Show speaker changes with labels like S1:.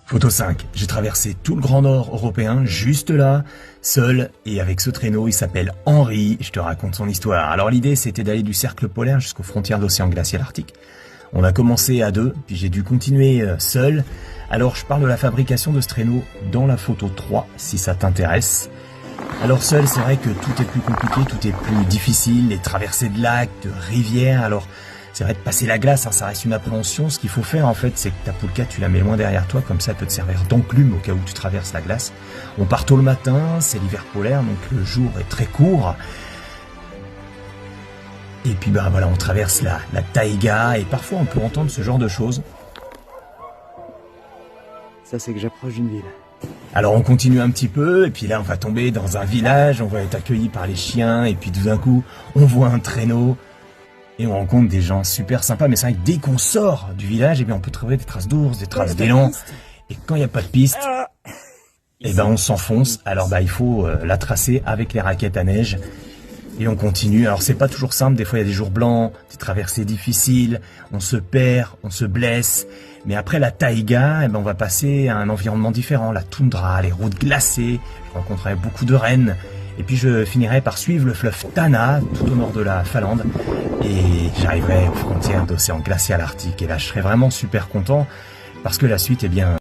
S1: Photo 5, j'ai traversé tout le Grand Nord européen, juste là, seul, et avec ce traîneau, il s'appelle Henri, je te raconte son histoire. Alors l'idée, c'était d'aller du cercle polaire jusqu'aux frontières d'océan glacial arctique. On a commencé à 2, puis j'ai dû continuer seul. Alors je parle de la fabrication de ce traîneau dans la photo 3, si ça t'intéresse. Alors seul, c'est vrai que tout est plus compliqué, tout est plus difficile, les traversées de lacs, de rivières, alors... C'est vrai de passer la glace, hein, ça reste une appréhension. Ce qu'il faut faire en fait, c'est que ta poulka, tu la mets loin derrière toi, comme ça elle peut te servir d'enclume au cas où tu traverses la glace. On part tôt le matin, c'est l'hiver polaire, donc le jour est très court. Et puis ben voilà, on traverse la taïga et parfois on peut entendre ce genre de choses.
S2: Ça c'est que j'approche d'une ville.
S1: Alors on continue un petit peu, et puis là on va tomber dans un village, on va être accueilli par les chiens, et puis tout d'un coup, on voit un traîneau. Et on rencontre des gens super sympas, mais c'est vrai que dès qu'on sort du village, eh bien on peut trouver des traces d'ours, des traces d'élan. Et quand il n'y a pas de piste, eh ben on s'enfonce. Alors bah il faut la tracer avec les raquettes à neige. Et on continue. Alors c'est pas toujours simple, des fois il y a des jours blancs, des traversées difficiles, on se perd, on se blesse. Mais après la taïga, eh ben on va passer à un environnement différent, la toundra, les routes glacées. Je rencontrerai beaucoup de rennes. Et puis je finirai par suivre le fleuve Tana, tout au nord de la Finlande. Et j'arriverai aux frontières d'océan glacial arctique. Et là, je serai vraiment super content parce que la suite, eh bien...